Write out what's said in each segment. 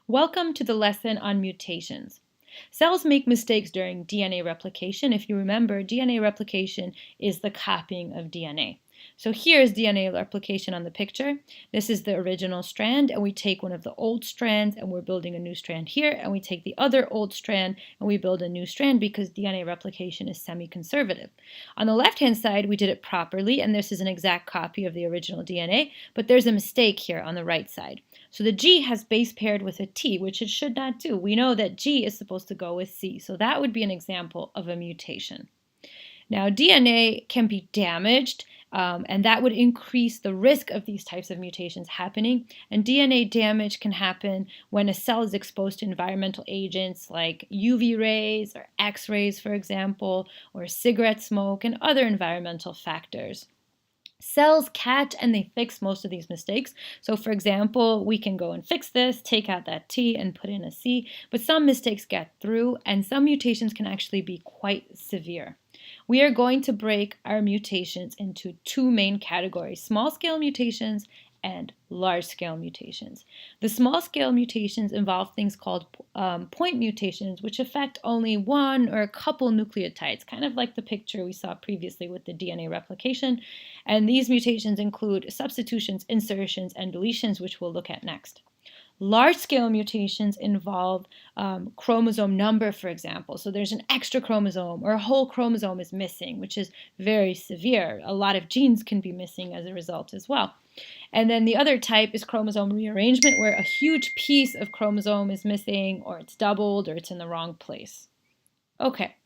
Welcome to the lesson on mutations. Cells make mistakes during DNA replication. If you remember, DNA replication is the copying of DNA. So here's DNA replication on the picture. This is the original strand, and we take one of the old strands and we're building a new strand here, and we take the other old strand and we build a new strand because DNA replication is semi-conservative. On the left-hand side, we did it properly, and this is an exact copy of the original DNA, but there's a mistake here on the right side. So the G has base paired with a T, which it should not do. We know that G is supposed to go with C, so that would be an example of a mutation. Now, DNA can be damaged, and that would increase the risk of these types of mutations happening. And DNA damage can happen when a cell is exposed to environmental agents like UV rays or X-rays, for example, or cigarette smoke and other environmental factors. Cells catch and they fix most of these mistakes. So for example, we can go and fix this, take out that T and put in a C, but some mistakes get through and some mutations can actually be quite severe. We are going to break our mutations into two main categories: small-scale mutations and large-scale mutations. The small-scale mutations involve things called point mutations, which affect only one or a couple nucleotides, kind of like the picture we saw previously with the DNA replication. And these mutations include substitutions, insertions, and deletions, which we'll look at next. Large-scale mutations involve chromosome number, for example. So there's an extra chromosome or a whole chromosome is missing, which is very severe. A lot of genes can be missing as a result as well. And then the other type is chromosome rearrangement, where a huge piece of chromosome is missing, or it's doubled, or it's in the wrong place. Okay.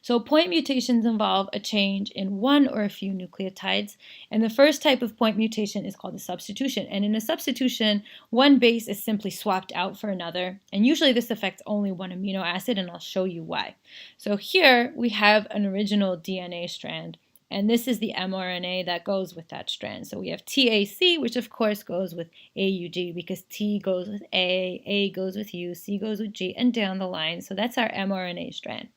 So point mutations involve a change in one or a few nucleotides, and the first type of point mutation is called a substitution. And in a substitution, one base is simply swapped out for another, and usually this affects only one amino acid, and I'll show you why. So here we have an original DNA strand, and this is the mRNA that goes with that strand. So we have TAC, which of course goes with AUG because T goes with A goes with U, C goes with G, and down the line. So that's our mRNA strand.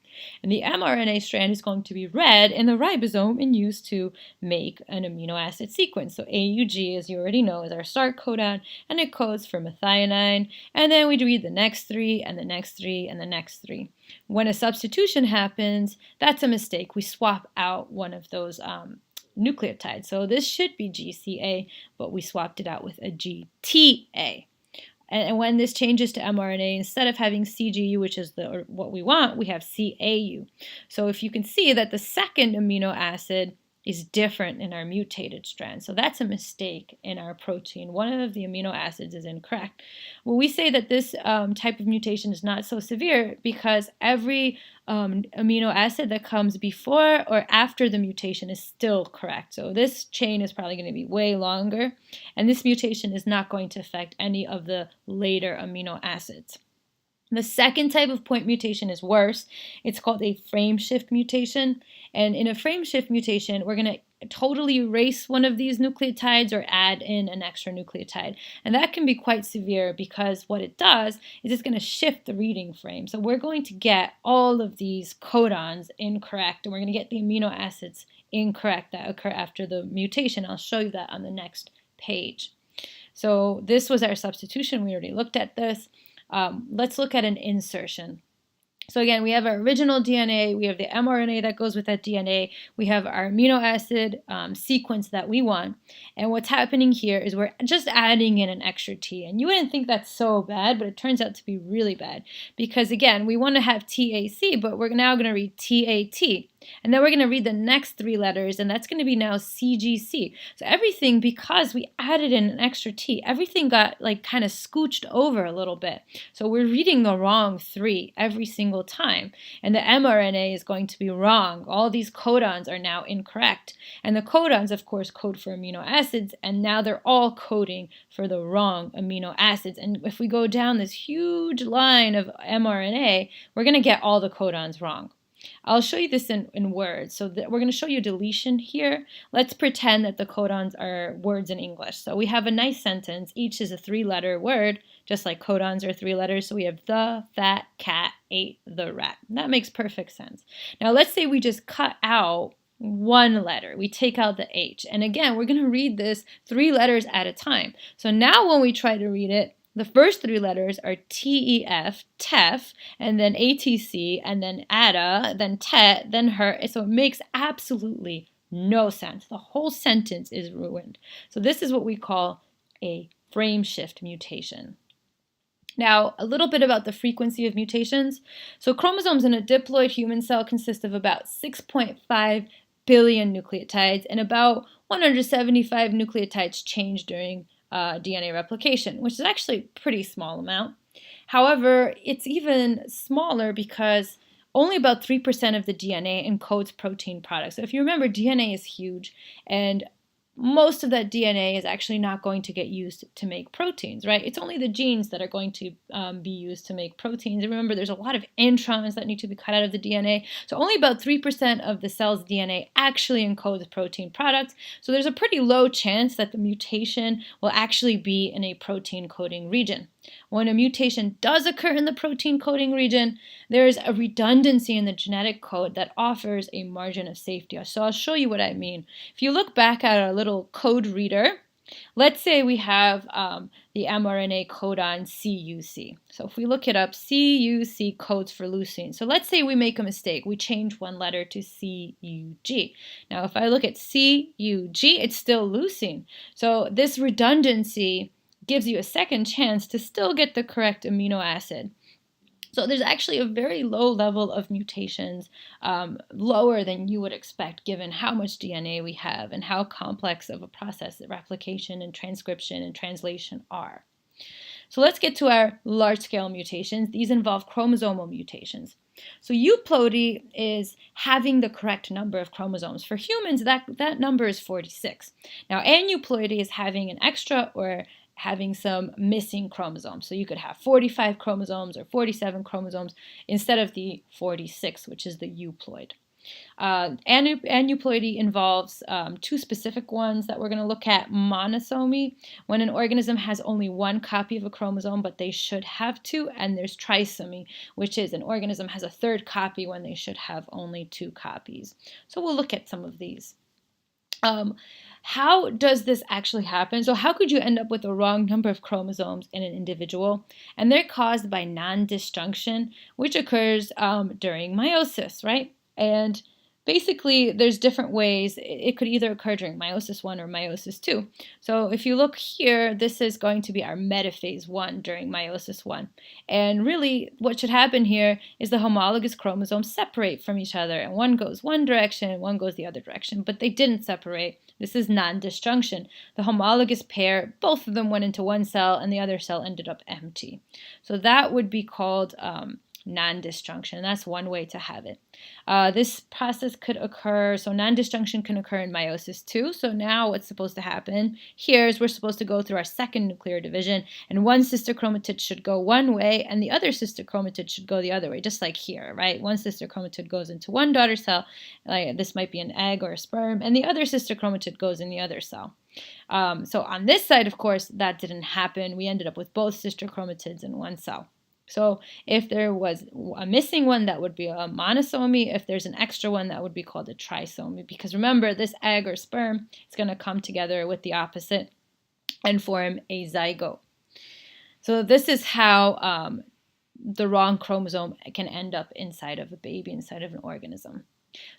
And the mRNA strand is going to be read in the ribosome and used to make an amino acid sequence. So AUG, as you already know, is our start codon, and it codes for methionine. And then we read the next three, and the next three, and the next three. When a substitution happens, that's a mistake. We swap out one of those nucleotides. So this should be GCA, but we swapped it out with a GTA. And when this changes to mRNA, instead of having CGU, which is what we want, we have CAU. So if you can see that the second amino acid is different in our mutated strand. So that's a mistake in our protein. One of the amino acids is incorrect. Well, we say that this type of mutation is not so severe because every amino acid that comes before or after the mutation is still correct. So this chain is probably going to be way longer, and this mutation is not going to affect any of the later amino acids. The second type of point mutation is worse. It's called a frame shift mutation. And in a frame shift mutation, we're going to totally erase one of these nucleotides or add in an extra nucleotide. And that can be quite severe because what it does is it's going to shift the reading frame. So we're going to get all of these codons incorrect, and we're going to get the amino acids incorrect that occur after the mutation. I'll show you that on the next page. So this was our substitution. We already looked at this. Let's look at an insertion. So again, we have our original DNA, we have the mRNA that goes with that DNA, we have our amino acid sequence that we want, and what's happening here is we're just adding in an extra T, and you wouldn't think that's so bad, but it turns out to be really bad, because again, we want to have TAC, but we're now going to read TAT. And then we're going to read the next three letters, and that's going to be now CGC. So everything, because we added in an extra T, everything got like kind of scooched over a little bit. So we're reading the wrong three every single time. And the mRNA is going to be wrong. All these codons are now incorrect. And the codons, of course, code for amino acids, and now they're all coding for the wrong amino acids. And if we go down this huge line of mRNA, we're going to get all the codons wrong. I'll show you this in words. So we're going to show you deletion here. Let's pretend that the codons are words in English. So we have a nice sentence. Each is a three-letter word, just like codons are three letters. So we have the fat cat ate the rat. That makes perfect sense. Now let's say we just cut out one letter. We take out the H. And again, we're going to read this three letters at a time. So now when we try to read it, The first three letters are TEF, TEF, and then ATC, and then ATA, then TET, then HER. So it makes absolutely no sense. The whole sentence is ruined. So this is what we call a frame shift mutation. Now, a little bit about the frequency of mutations. So chromosomes in a diploid human cell consist of about 6.5 billion nucleotides, and about 175 nucleotides change during DNA replication, which is actually a pretty small amount. However, it's even smaller because only about 3% of the DNA encodes protein products. So if you remember, DNA is huge, and most of that DNA is actually not going to get used to make proteins, right? It's only the genes that are going to be used to make proteins. And remember, there's a lot of introns that need to be cut out of the DNA. So only about 3% of the cell's DNA actually encodes protein products. So there's a pretty low chance that the mutation will actually be in a protein coding region. When a mutation does occur in the protein coding region, there's a redundancy in the genetic code that offers a margin of safety. So I'll show you what I mean. If you look back at our little code reader, let's say we have the mRNA codon CUC. So if we look it up, CUC codes for leucine. So let's say we make a mistake. We change one letter to CUG. Now if I look at CUG, it's still leucine. So this redundancy gives you a second chance to still get the correct amino acid. So there's actually a very low level of mutations, lower than you would expect given how much DNA we have and how complex of a process that replication and transcription and translation are. So let's get to our large-scale mutations. These involve chromosomal mutations. So euploidy is having the correct number of chromosomes. For humans, that number is 46. Now aneuploidy is having an extra or having some missing chromosomes. So you could have 45 chromosomes or 47 chromosomes instead of the 46, which is the euploid. Aneuploidy involves two specific ones that we're going to look at. Monosomy, when an organism has only one copy of a chromosome, but they should have two. And there's trisomy, which is an organism has a third copy when they should have only two copies. So we'll look at some of these. How does this actually happen? So how could you end up with the wrong number of chromosomes in an individual? And they're caused by non-disjunction, which occurs during meiosis, right? And basically, there's different ways. It could either occur during meiosis 1 or meiosis 2. So if you look here, this is going to be our metaphase 1 during meiosis 1. And really, what should happen here is the homologous chromosomes separate from each other. And one goes one direction, and one goes the other direction. But they didn't separate. This is non-disjunction. The homologous pair, both of them went into one cell, and the other cell ended up empty. So that would be called non-disjunction. That's one way to have it. This process could occur, so non-disjunction can occur in meiosis 2. So now what's supposed to happen here is we're supposed to go through our second nuclear division, and one sister chromatid should go one way, and the other sister chromatid should go the other way, just like here, right? One sister chromatid goes into one daughter cell, like this might be an egg or a sperm, and the other sister chromatid goes in the other cell. So on this side, of course, that didn't happen. We ended up with both sister chromatids in one cell. So if there was a missing one, that would be a monosomy. If there's an extra one, that would be called a trisomy. Because remember, this egg or sperm is going to come together with the opposite and form a zygote. So this is how the wrong chromosome can end up inside of a baby, inside of an organism.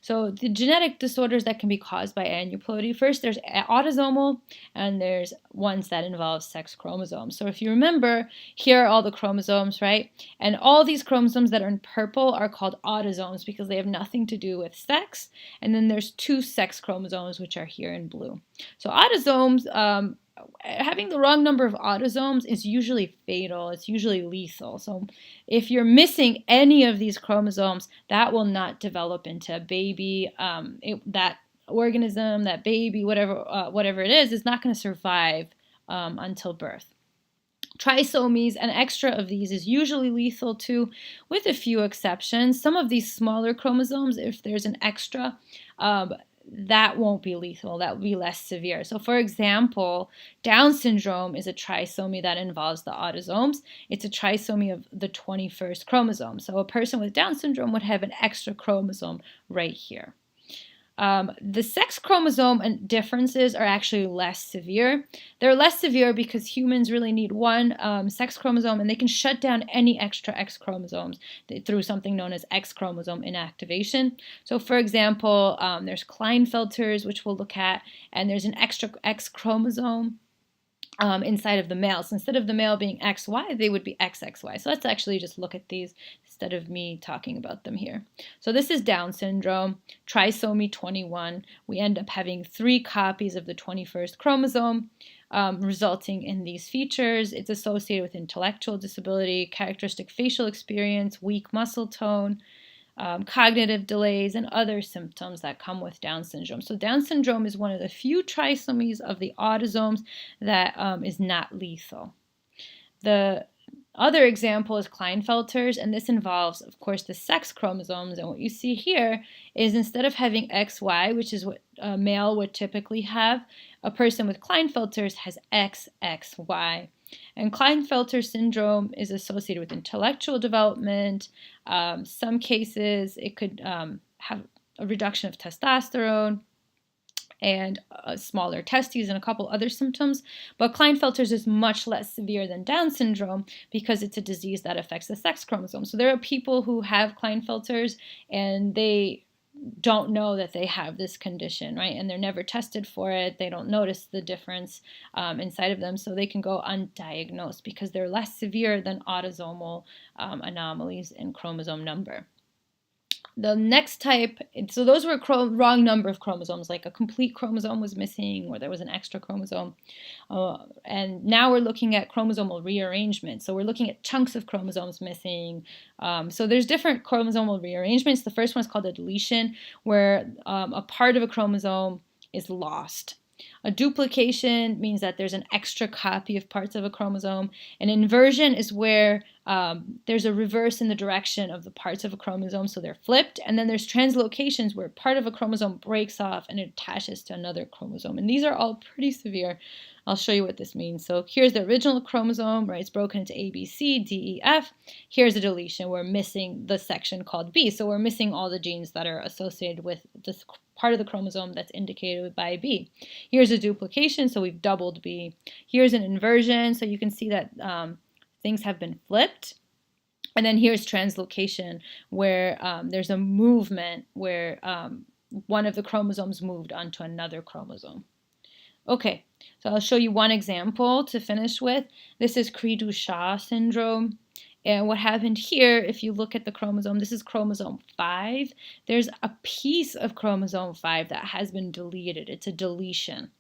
So the genetic disorders that can be caused by aneuploidy, first there's autosomal, and there's ones that involve sex chromosomes. So if you remember, here are all the chromosomes, right? And all these chromosomes that are in purple are called autosomes because they have nothing to do with sex. And then there's two sex chromosomes, which are here in blue. So autosomes, having the wrong number of autosomes is usually fatal. It's usually lethal. So if you're missing any of these chromosomes, that will not develop into a baby. That organism, that baby, whatever it is not going to survive until birth. Trisomies, an extra of these is usually lethal too, with a few exceptions. Some of these smaller chromosomes, if there's an extra, that won't be lethal. That will be less severe. So for example, Down syndrome is a trisomy that involves the autosomes. It's a trisomy of the 21st chromosome. So a person with Down syndrome would have an extra chromosome right here. The sex chromosome and differences are actually less severe. They're less severe because humans really need one sex chromosome, and they can shut down any extra X chromosomes through something known as X chromosome inactivation. So, for example, there's Klinefelters, which we'll look at, and there's an extra X chromosome inside of the male. So instead of the male being XY, they would be XXY. So let's actually just look at these instead of me talking about them here. So this is Down syndrome, trisomy 21. We end up having 3 copies of the 21st chromosome, resulting in these features. It's associated with intellectual disability, characteristic facial experience, weak muscle tone, cognitive delays, and other symptoms that come with Down syndrome. So Down syndrome is one of the few trisomies of the autosomes that is not lethal. The other example is Klinefelter's, and this involves, of course, the sex chromosomes. And what you see here is instead of having XY, which is what a male would typically have, a person with Klinefelter's has XXY. And Klinefelter syndrome is associated with intellectual development. Some cases, it could have a reduction of testosterone and smaller testes and a couple other symptoms. But Klinefelter's is much less severe than Down syndrome because it's a disease that affects the sex chromosome. So there are people who have Klinefelter's and they don't know that they have this condition, right? And they're never tested for it. They don't notice the difference inside of them, so they can go undiagnosed because they're less severe than autosomal anomalies in chromosome number. The next type, so those were wrong number of chromosomes, like a complete chromosome was missing or there was an extra chromosome. And now we're looking at chromosomal rearrangement. So we're looking at chunks of chromosomes missing. So there's different chromosomal rearrangements. The first one is called a deletion, where a part of a chromosome is lost. A duplication means that there's an extra copy of parts of a chromosome. An inversion is where there's a reverse in the direction of the parts of a chromosome, so they're flipped. And then there's translocations where part of a chromosome breaks off and it attaches to another chromosome. And these are all pretty severe. I'll show you what this means. So here's the original chromosome, right? It's broken into A, B, C, D, E, F. Here's a deletion. We're missing the section called B. So we're missing all the genes that are associated with this part of the chromosome that's indicated by B. Here's a duplication, so we've doubled B. Here's an inversion, so you can see that things have been flipped. And then here's translocation, where there's a movement where one of the chromosomes moved onto another chromosome. Okay, so I'll show you one example to finish with. This is Cri-du-Chat syndrome. And what happened here, if you look at the chromosome, this is chromosome 5. There's a piece of chromosome 5 that has been deleted. It's a deletion.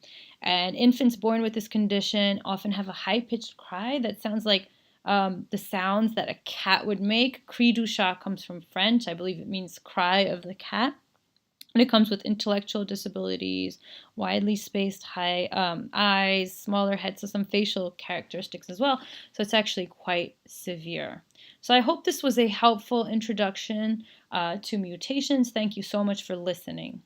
And infants born with this condition often have a high-pitched cry that sounds like the sounds that a cat would make. Cri-du-Chat comes from French. I believe it means cry of the cat. And it comes with intellectual disabilities, widely spaced eyes, smaller head, so some facial characteristics as well. So it's actually quite severe. So I hope this was a helpful introduction to mutations. Thank you so much for listening.